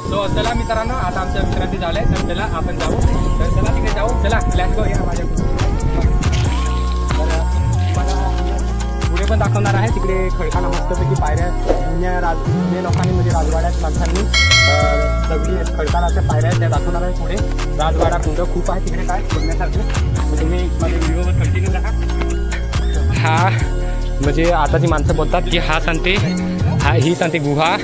So चला मित्रांनो, आता आमच्या विश्रांती झाले तर चला आपण जाऊ. तर चला तिकडे जाऊ. चला लेट्स गो. या माझ्या पुढे पण दाखवणार आहे. तिकडे खडकाला मस्तपैकी पायऱ्या जुन्या लोकांनी म्हणजे राजवाड्यात माणसांनी दगडी खडकालाच्या पायऱ्या त्या दाखवणार आहे. पुढे राजवाडा कुंड खूप आहे तिकडे काय बघण्यासारखे. तुम्ही माझ्या व्हिडिओवर कंटिन्यू राहा. हा म्हणजे आता जी माणसं बोलतात की ही सांगते गुहा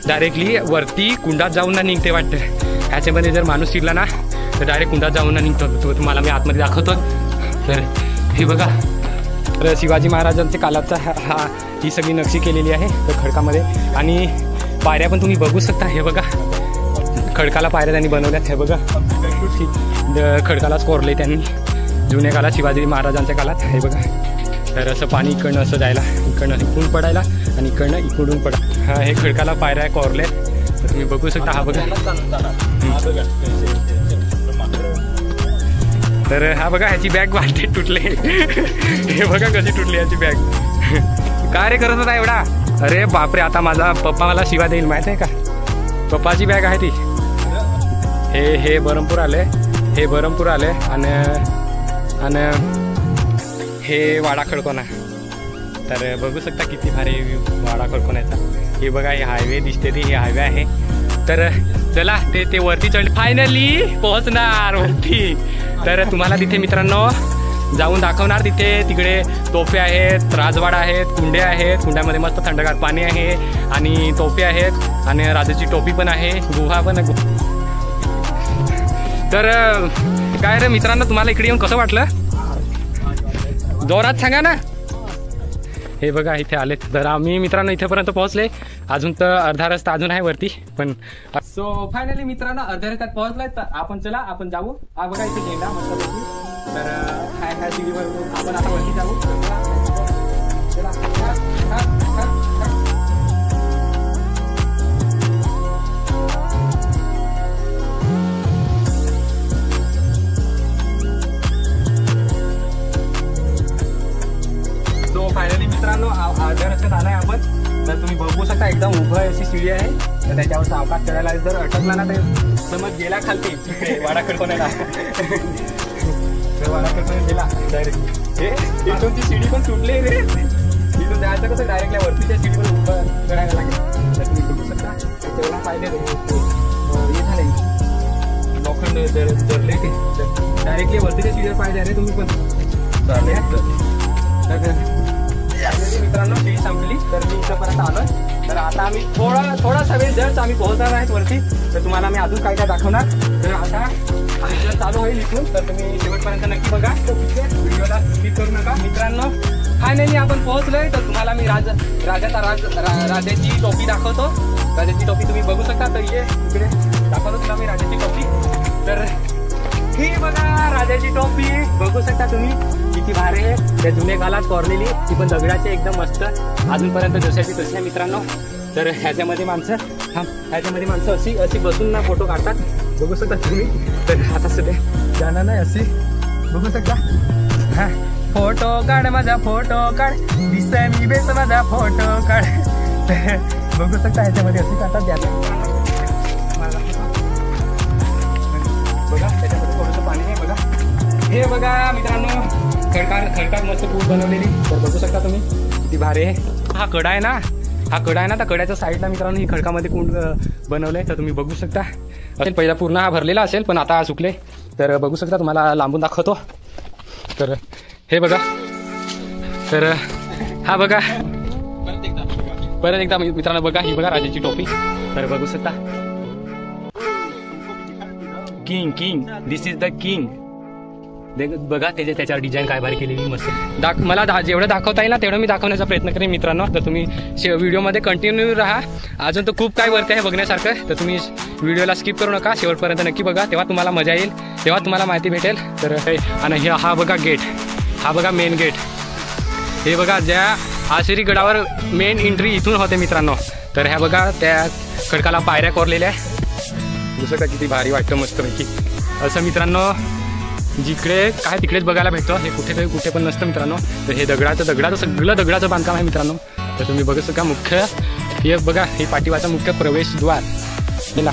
डायरेक्टली वरती कुंडात जाऊन ना निघते वाटतं. ह्याच्यामध्ये जर माणूस शिरला ना तर डायरेक्ट कुंडात जाऊन ना निघतो. तो तुम्हाला मी आतमध्ये दाखवतो. तर हे बघा, तर शिवाजी महाराजांच्या काळाचा ही सगळी नक्षी केलेली आहे तर खडकामध्ये. आणि पायऱ्या पण तुम्ही बघू शकता. हे बघा, खडकाला पायऱ्या त्यांनी बनवल्यात. हे बघा, खडकालाच कोरले त्यांनी जुन्या काळात शिवाजी महाराजांच्या काळात. हे बघा, तर असं पाणी इकडनं असं जायला, इकडनं इकडून पडायला आणि इकडनं इकडून पडा. हा हे खडकाला पायऱ्या कोरले तर तुम्ही बघू शकता. हा बघा, तर हा बघा ह्याची बॅग वाटते तुटले. हे बघा कशी तुटली ह्याची बॅग. काय रे करत होता एवढा? अरे बापरे, आता माझा पप्पा मला शिवा देईल माहित आहे का. पप्पाची बॅग आहे ती. हे बरमपूर आले आणि हे वाडा खडकोना. तर बघू शकता किती भारी वाडा खडकोनाचा. हे बघा, हे हायवे दिसते ते, हे हायवे आहे. तर चला ते वरती चढ, फायनली पोहोचणार वरती. तर तुम्हाला तिथे मित्रांनो जाऊन दाखवणार. तिकडे तोफे आहेत, राजवाडा आहेत, कुंडे आहेत. कुंड्यामध्ये मस्त थंडगार पाणी आहे आणि तोफे आहेत आणि राजाची टोपी पण आहे, गुहा पण. तर काय रे मित्रांनो, तुम्हाला इकडे येऊन कसं वाटलं? जोरात सांगा ना. हे बघा इथे आले. तर आम्ही मित्रांनो इथेपर्यंत पोहोचले. अजून तर अर्धा रस्ता अजून आहे वरती पण. सो फायनली मित्रांनो अर्ध्या रस्त्यात पोहोचलाय. तर आपण जाऊ. हा बघा इथे झेंडा मस्तपैकी. तर ह्या सीडीवर आपण आता वरती जाऊ. फायनली मित्रांनो अर्ध्या रस्त्यात आलाय आपण. तर तुम्ही बघू शकता एकदम उभं अशी सीडी आहे. तर त्याच्यावर सावकाश चढायला जर अटकला ना तर समज गेला खालती वाडा खडकोण्याला. वाडा खडकोण्यात गेला डायरेक्ट. इथून ती सीडी पण तुटली रे. इथून जायचं कसं डायरेक्टल्या वरतीच्या सीडीवर उभं चढायला लागेल. तर तुम्ही बघू शकता त्याच्यावर पाहिजे हे झाले लोखंड जरले ते डायरेक्टली वरतीच्या सीडीवर पाहिजे रे तुम्ही पण. चालेल मित्रांनो, ती संपली. तर मी इथंपर्यंत आलोय. तर आता आम्ही थोडासा वेळ जस्ट आम्ही पोहोचणार आहेत वरती. तर तुम्हाला मी अजून काय दाखवणार. तर आता जर चालू होईल इथून तर तुम्ही शेवटपर्यंत नक्की बघा. व्हिडिओला स्किप करू नका. मित्रांनो फायनली आपण पोहोचलोय. तर तुम्हाला मी राजाची टोपी दाखवतो. राजाची टोपी तुम्ही बघू शकता. तर ये इकडे दाखवतो तुला मी राजाची टोपी. तर ही बघा राजाची टोपी बघू शकता तुम्ही किती भारी आहे. त्या जुन्या काळात कोरलेली, ती पण दगडाची एकदम मस्त अजूनपर्यंत जशाची तशी आहे मित्रांनो. तर ह्याच्यामध्ये माणसं अशी बसून ना फोटो काढतात. बघू शकता तुम्ही. तर आता सध्या जाणार नाही अशी बघू शकता. हा फोटो काढ माझा, फोटो काढ, दिसतंय मी बेस माझा, फोटो काढ. बघू शकता ह्याच्यामध्ये अशी काढतात द्यायला. बघा त्याच्यामध्ये थोडंसं पाणी आहे बघा. हे बघा मित्रांनो खडकात मस्त पूल बनवलेली. तर बघू शकता तुम्ही किती भारी आहे. हा कडा आहे ना, त्या कड्याच्या साईडला मित्रांनो ही खडकामध्ये कुंड बनवलंय. तर तुम्ही बघू शकता. असेल पहिला पूर्ण हा भरलेला असेल पण आता सुकले. तर बघू शकता, तुम्हाला लांबून दाखवतो. तर हे बघा. तर हा बघा परत एकदा मित्रांनो बघा. ही बघा राजाची टोपी. तर बघू शकता king this is the king. बघा त्याच्यावर डिझाईन काय भारी केलेली मस्त. मला जेवढं दाखवता येईल ना तेवढं मी दाखवण्याचा प्रयत्न करेन मित्रांनो. तर तुम्ही व्हिडिओमध्ये कंटिन्यू राहा. अजून तर खूप काही वरती आहे बघण्यासारखं. तर तुम्ही व्हिडिओला स्किप करू नका. शेवटपर्यंत नक्की बघा. तेव्हा तुम्हाला मजा येईल, तेव्हा तुम्हाला माहिती भेटेल. तर आणि हा बघा गेट. हा बघा मेन गेट. हे बघा ज्या आशिरी गडावर मेन एंट्री इथून होते मित्रांनो. तर ह्या बघा त्या खडकाला पायऱ्या कोरलेल्या आहे. दुसरं किती भारी वाटतं मस्तपैकी असं मित्रांनो. जिकडे काय तिकडेच बघायला भेटतो. हे कुठे पण नसतं मित्रांनो. तर हे दगडाचं सगळं दगडाचं बांधकाम आहे मित्रांनो. तर तुम्ही बघू शकता मुख्य हे बघा हे पाठीवाचा मुख्य प्रवेशद्वार. केला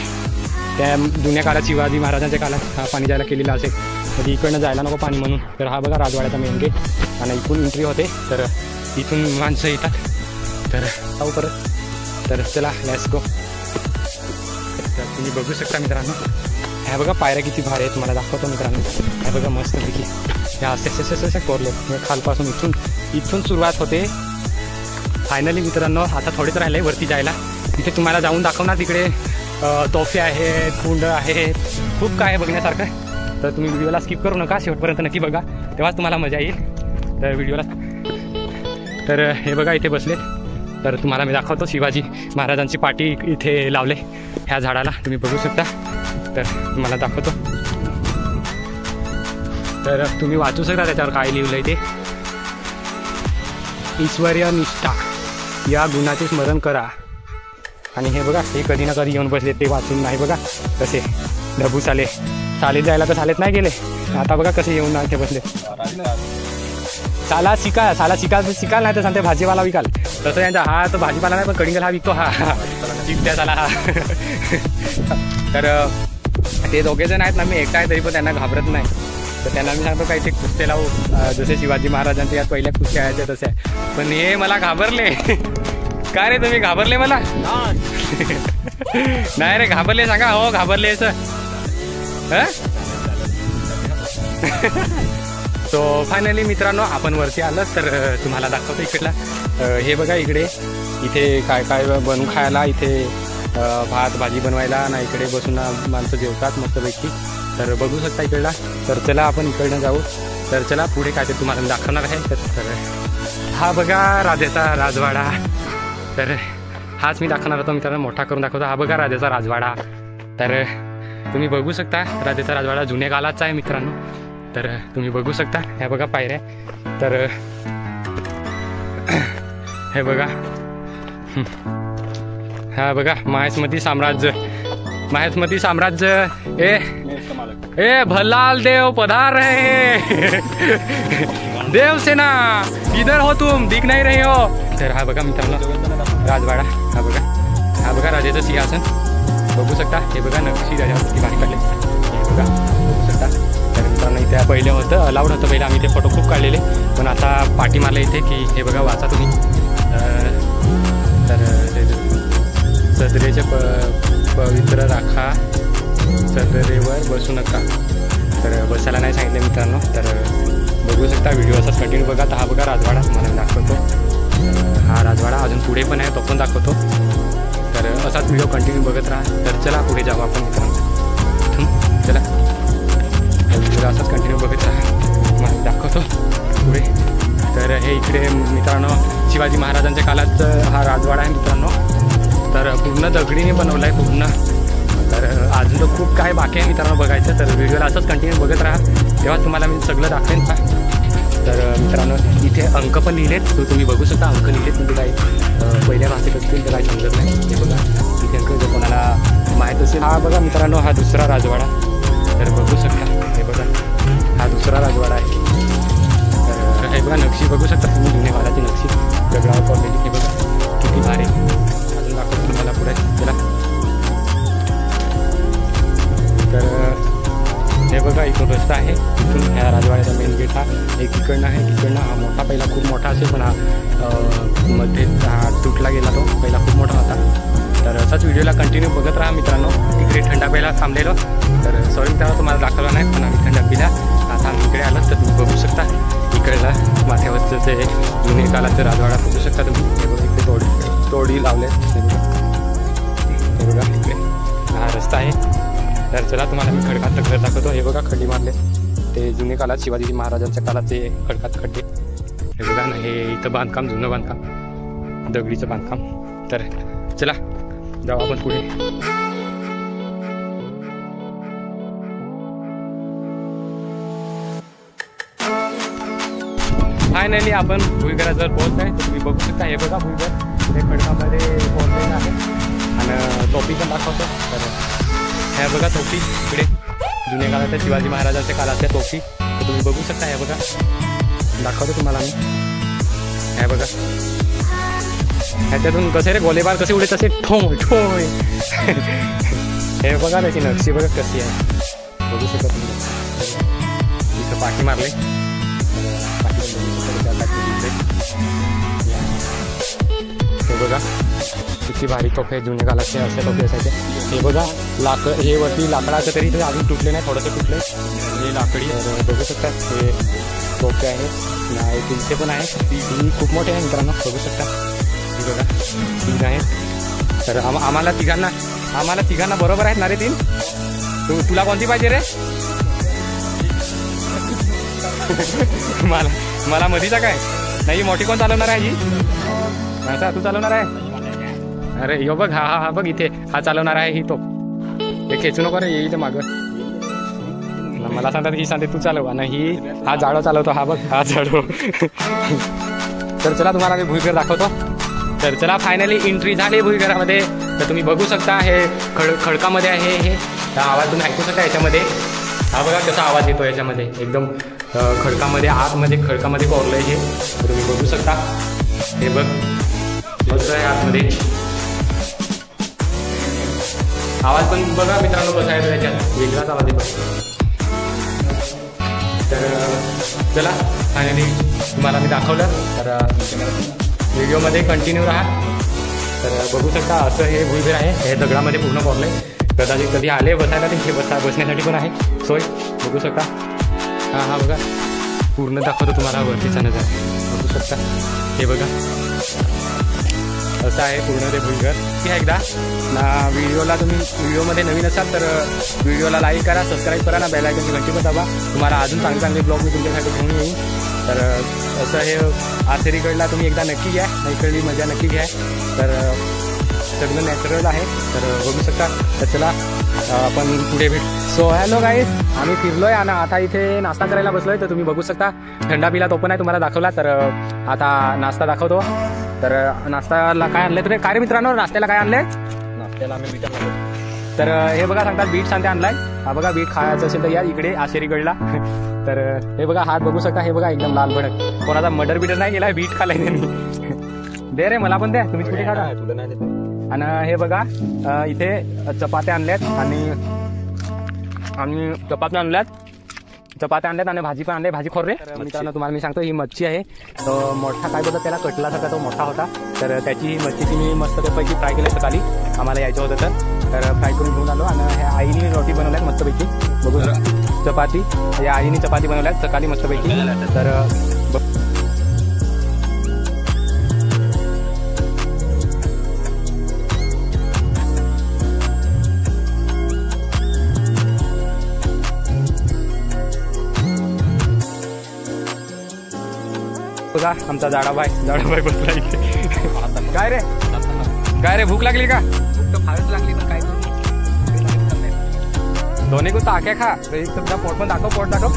त्या जुन्या काळात शिवाजी महाराजांच्या काळात पाणी जायला केलेलं असेल, म्हणजे इकडनं जायला नको पाणी म्हणून. तर हा बघा राजवाड्याचा मेन गेट आणि इथून एंट्री होते. तर इथून माणसं येतात. तर जाऊ परत. तर चला लेट्स गो. तर तुम्ही बघू शकता मित्रांनो, ह्या बघा पायऱ्या किती भारी आहेत, मला दाखवतो मित्रांनो. ह्या बघा मस्तपैकी ह्या असे कोरले खालपासून इथून सुरुवात होते. फायनली मित्रांनो आता थोडेच राहिले वरती जायला. तिथे तुम्हाला जाऊन दाखवणार. तिकडे तोफे आहेत, कुंड आहेत, खूप काय आहे बघण्यासारखं. तर तुम्ही व्हिडिओला स्किप करू नका, शेवटपर्यंत नक्की बघा, तेव्हाच तुम्हाला मजा येईल. तर व्हिडिओला तर हे बघा इथे बसलेत. तर तुम्हाला मी दाखवतो शिवाजी महाराजांची पाटी इथे लावले ह्या झाडाला, तुम्ही बघू शकता. तर तुम्हाला दाखवतो. तर तुम्ही वाचू शकता त्याच्यावर काय लिहिलंय ते. ईश्वरीय निष्ठा या गुणाचे स्मरण करा. आणि हे बघा हे कधी ना कधी येऊन बसले, ते वाचून नाही बघा कसे ढबू चालेत जायला तर चालेत नाही गेले, आता बघा कसे येऊन इथे बसले. साला शिकाल नाही तर सांगते भाजीपाला विकाल. तसं यांचा हा तर भाजीपाला नाही पण कडिंगल हा विकतो. हा चिकट्या साला हा. तर ते दोघे जण आहेत ना, मी एकटा आहे तरी पण त्यांना घाबरत नाही. तर त्यांना मी सांगतो काही ते कुस्ते लावू, जसे शिवाजी महाराजांच्या यात पहिल्या कुस्त्या आहेत तसे. पण हे मला घाबरले. काय रे तुम्ही घाबरले मला? नाही रे घाबरले, सांगा हो घाबरले असं. सो फायनली मित्रांनो आपण वरती आलं. तर तुम्हाला दाखवतो इकडला. हे बघा इथे काय काय बनवून खायला, इथे भात भाजी बनवायला ना, इकडे बसून माणसं जेवतात मस्तपैकी. तर बघू शकता इकडला. तर चला आपण इकडनं जाऊ. तर चला पुढे काय ते तुम्हाला मी दाखवणार आहे. तर हा बघा राजाचा राजवाडा. तर हाच मी दाखवणार होतो मित्रांनो, मोठा करून दाखवतो. हा बघा राजाचा राजवाडा. तर तुम्ही बघू शकता राजाचा राजवाडा जुन्या काळाचा आहे मित्रांनो. तर तुम्ही बघू शकता ह्या बघा पायऱ्या. तर हे बघा हा बघा माहेस्मती साम्राज्य. ए भल्लाल देव पधार रहे. देव सेना इधर हो, तुम दिख नहीं रहे हो. तर हा बघा मित्रांनो राजवाडा. हा बघा राजाचं सिंहासन बघू शकता. हे बघा नक्षी राजावर किती भारी काढले, हे बघा बघू शकता. तर मित्रांनो इथे पहिले होतं अलाउड होतं पहिले, आम्ही ते फोटो खूप काढलेले. पण आता पाठी मारले इथे की हे बघा वाचा तुम्ही. तर सदरेचे पवित्र राखा, सदरेवर बसू नका. तर बसायला नाही सांगितलं मित्रांनो. तर बघू शकता व्हिडिओ असाच कंटिन्यू बघा. तर हा बघा राजवाडा तुम्हाला दाखवतो. हा राजवाडा अजून पुढे पण आहे, तो पण दाखवतो. तर असाच व्हिडिओ कंटिन्यू बघत राहा. तर चला पुढे जाऊ आपण मित्रांनो. चला व्हिडिओ असाच कंटिन्यू बघत राहा, मला दाखवतो पुढे. तर हे इकडे मित्रांनो शिवाजी महाराजांच्या काळात हा राजवाडा आहे मित्रांनो. तर पूर्ण दगडीने बनवला आहे पूर्ण. तर अजून तर खूप काय बाकी आहे मित्रांनो बघायचं. तर व्हिडिओला असंच कंटिन्यू बघत राहा, तेव्हा तुम्हाला मी सगळं दाखवेन. तर मित्रांनो इथे अंक पण लिहिलेत, तुम्ही बघू शकता अंक लिहिलेत. म्हणजे काही पहिल्या भाषेत असतील तर काही समजत नाही. हे बघा इथे अंक जर कोणाला माहीत असेल. हा बघा मित्रांनो हा दुसरा राजवाडा. तर बघू शकता हे बघा हा दुसरा राजवाडा आहे. तर हे बघा नक्षी बघू शकता तुम्ही, जुन्या काळाची नक्षी दगडावर कोरलेली. हे बघा किती भारी. अजून दाखवतो तुम्हाला पुढे. चला तर हे बघा इथून रस्ता आहे, इथून ह्या राजवाड्याचा मेन गेट हा एक इकडनं आहे. इकडनं हा मोठा पहिला खूप मोठा असेल, पण हा मध्ये हा तुटला गेला, तो पहिला खूप मोठा होता. तर असाच व्हिडिओला कंटिन्यू बघत राहा मित्रांनो. तिकडे थंडा प्यायला थांबलेलो. तर सॉरी मित्रांनो तुम्हाला दाखवलं नाही, पण आम्ही थंडा पिला. आता आम्ही इकडे आलो. तर तुम्ही बघू शकता इकडलं माथ्यावरचं ते जुने काळाचं राजवाडा बघू शकता तुम्ही. हे बघा इकडे तोडी लावले. हे बघा इकडे हा रस्ता आहे. तर चला तुम्हाला मी खडकातलं घर दाखवतो. हे बघा खड्डे मारले, ते जुने काळात शिवाजी महाराजांच्या काळाचे खडकात खड्डे. हे बघा ना, हे इथं बांधकाम जुनं बांधकाम, दगडीचं बांधकाम. तर चला जाऊ आपण पुढे. फायनली आपण भुईगराजवळ पोहोचतोय. तर तुम्ही बघू शकता हे बघा भुईगर हे खडकामध्ये पोहोचलेलं आहे. आणि टोपी पण दाखवतो. तर ह्या बघा टोपी इकडे जुन्या काळातल्या शिवाजी महाराजांच्या काळातल्या टोपी. तर तुम्ही बघू शकता ह्या बघा दाखवतो तुम्हाला मी. ह्या बघा ह्याच्यातून कसे रे गोलेबार कसे उडे तसे ठोय ठोय. हे बघा त्याची नक्षी बघा कशी आहे, बघू शकत तुम्ही. इथं पाठी मारले, हे बघा किती भारी तोफे आहे. जुन्या काळाचे असे तोफे असायचे. हे बघा हे वरती लाकडाचं तरी ते अजून तुटले नाही, थोडंसं तुटले. हे लाकडी बघू शकता. हे तोफे आहेत, तुमचे पण आहे. ही खूप मोठे आहे मित्रांनो, बघू शकता. ही बघा 3 आहेत. तर आम्हाला तिघांना बरोबर आहेत ना रे 3. तुला कोणती पाहिजे रे? मला मधीचा काय नाही. मोठी कोण चालवणार आहे ही? अच्छा तू चालवणार आहे. अरे यो बघ, हा बघ इथे हा चालवणार आहे. ही तो हे खेचू नको रे, येईल मागं. मला सांगतात ही सांगते तू चालव आणि हा जाडो चालवतो. हा बघ हा जाडो. तर चला तुम्हाला मी भुईगर दाखवतो. तर चला फायनली एंट्री झाली भुईगरामध्ये. तर तुम्ही बघू शकता हे खडकामध्ये आहे. हे आवाज तुम्ही ऐकू शकता याच्यामध्ये. हा बघा कसा आवाज येतो याच्यामध्ये, एकदम खडकामध्ये आतमध्ये खडकामध्ये कोरलंय हे. तुम्ही बघू शकता. हे बघ मस्त आहे आतमध्ये. आवाज पण बघा मित्रांनो कसा आहे त्याच्यात, वेगळाच आवाज येतो. तर चला फायनली तुम्हाला मी दाखवलं. तर व्हिडिओमध्ये कंटिन्यू राहा. तर बघू शकता असं हे भुईगर आहे. हे दगडामध्ये पूर्ण कोरलंय. कदाचित कधी आले बसायला तिथे बसण्यासाठी पण आहे सोय, बघू शकता. हा बघा पूर्ण दाखवतो तुम्हाला वरतीचा नजारा, बघू शकता. हे बघा असं आहे पूर्ण ते भुईगर. की एकदा ना व्हिडिओमध्ये नवीन असाल तर व्हिडिओला लाईक करा, सबस्क्राईब करा ना, बेल आयकॉनची घंटी पण दाबा. तुम्हाला अजून चांगले ब्लॉग मी तुमच्यासाठी घेऊन येईन. तर असं हे आसेरीगडला तुम्ही एकदा नक्की घ्या, इकडली मजा नक्की घ्या. तर सगळं नॅचरल आहे. तर बघू शकता. तर चला आपण पुढे भेट. सो हॅलो गाईज, आम्ही फिरलोय आणि आता इथे नाश्ता करायला बसलोय. तर तुम्ही बघू शकता थंडा पिला तो पण आहे तुम्हाला दाखवला. तर आता नाश्ता दाखवतो. तर नाश्त्याला काय आणलंय तुम्ही? काय रे मित्रांनो नाश्त्याला काय आणलंय? नाश्त्याला आम्ही बीट आणलं. तर हे बघा सांगतात बीट सांगते आणलाय. हा बघा बीट खायचं असेल तर या इकडे आसेरीगडला. तर हे बघा हात बघू शकता. हे बघा एकदम लाल भडक. कोणाचा मर्डर बिडर नाही केला, बीट खालाय त्यांनी. दे रे मला पण द्या, तुम्ही कुठे खाता? आणि हे बघा इथे चपात्या आणल्यात आणि चपात्या आणल्यात आणि भाजी पण आणली. भाजी खोर रे मित्रांनो. तुम्हाला मी सांगतो ही मच्छी आहे. तो मोठा काय बोलतात त्याला, कटलासारखा तो मोठा होता. तर त्याची ही मच्छीची मी मस्तपैकी फ्राय केली सकाळी. आम्हाला यायचं होतं तर फ्राय करून घेऊन आलो. आणि ह्या आईने रोटी बनवल्यात मस्तपैकी, बघू चपाती. या आईने चपाती बनवल्यात सकाळी मस्तपैकी. तर बघा आमचा जाडाबाई बसला इथे. काय रे भूक लागली का? फारच लागली पण काय करू, दोन्ही को ताक्या खा. तुमचा पोट पण दाखव, पोट दाखव.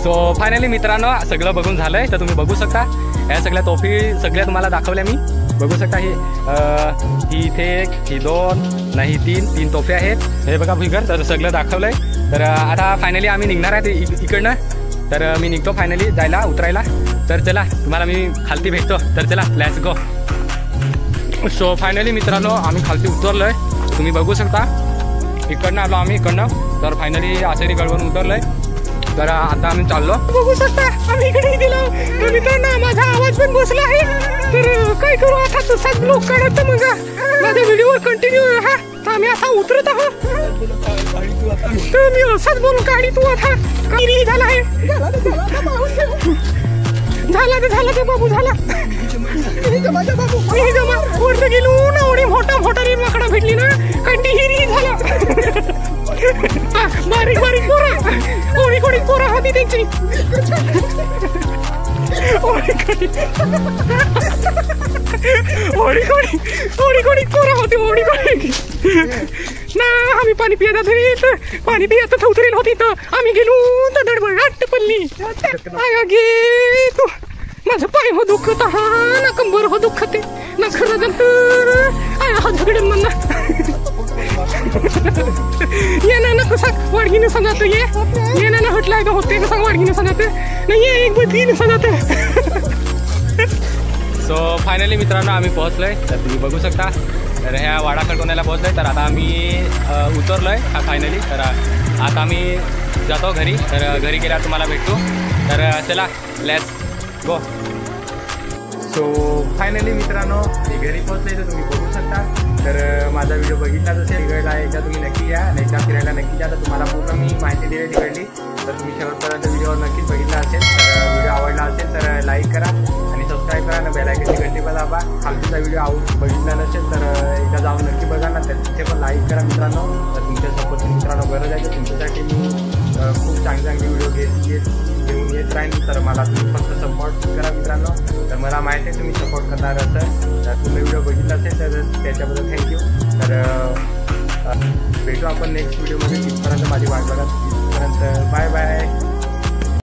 सो फायनली मित्रांनो सगळं बघून झालंय. तर तुम्ही बघू शकता या सगळ्या तोफी सगळ्या तुम्हाला दाखवल्या मी. बघू शकता ही इथे एक, ही 2 नाही 3 तोफे आहेत. हे बघा भुईगर. तर सगळं दाखवलंय. तर आता फायनली आम्ही निघणार आहे इकडनं. तर मी निघतो फायनली उतरायला. तर चला तुम्हाला मी खालती भेटतो. तर चला लेट्स गो. सो फायनली मित्रांनो आम्ही खालती उतरलोय. तुम्ही बघू शकता इकडनं आलो आम्ही इकडनं. तर फायनली आसेरीगडवरून उतरलोय. तर आता आम्ही चाललो, बघू शकता आम्ही इकडे दिलो. तर मित्रांनो माझा आवाज पण बसला आहे. तर काय करू आता, तसाच ब्लॉग काढत मग माझ्या व्हिडिओवर कंटिन्यू राहा. तर आम्ही आता उतरत आहोत. तर मी असाच बोलू गाडी तू आता काही झाला आहे. झाला ते बाबू झाला. वरत गेलो ना, एवढी मोठा रे माकडा भेटली ना, कंटी हिरी झाला. बारीक पोरा, ओळी पोरा होती त्यांची. ओळी पोरा होती ना. आम्ही पाणी पियात उतरेल होती. तर आम्ही गेलो तर धडबड पडली. गे तू माझं पाय हो दुखत हा ना, कंबर हो दुखते ना. खरं तर हा झगडे म्हणा ये ना कसा वाडगीने सांगत ये ना हटलाय का होते कसा वाडगीने सांगत नाही, एक बदलीने सांगत. सो फायनली मित्रांनो आम्ही पोहोचलोय, तर तुम्ही बघू शकता. तर ह्या वाडा खडकोण्याला पोहोचलोय. तर आता आम्ही उतरलोय फायनली. तर आता आम्ही जातो घरी. तर घरी गेल्यावर तुम्हाला भेटतो. तर चला लेट्स गो. सो फायनली मित्रांनो मी घरी पोहोचले. तर तुम्ही बघू शकता. तर माझा व्हिडिओ बघितला असेल तिकडला एकदा तुम्ही नक्की या, आणि एकदा फिरायला नक्की या. तर तुम्हाला पूर्ण मी माहिती दिली तिकडली. तर तुम्ही शेवटपर्यंत व्हिडिओ नक्कीच बघितला असेल. तर व्हिडिओ आवडला असेल तर लाईक करा आणि सबस्क्राईब करा आणि बेल आयकॉनची घंटी पण दाबा. खालचा व्हिडिओ बघितला नसेल तर एकदा जाऊन नक्की बघा ना. तर तिथे पण लाईक करा मित्रांनो. तर तुमच्या सपोर्टची मित्रांनो गरज आहे. तर तुमच्यासाठी मी खूप चांगले व्हिडिओ घेऊन येत राहीन. तर मला तुम्ही फक्त सपोर्ट करा मित्रांनो. तर मला माहिती आहे तुम्ही सपोर्ट करणार असं. तर तुम्ही व्हिडिओ बघितला असेल तर त्याच्याबद्दल थँक्यू. तर भेटू आपण नेक्स्ट व्हिडिओमध्ये. तिथपर्यंत माझी वाट बघा. तिथपर्यंत बाय बाय.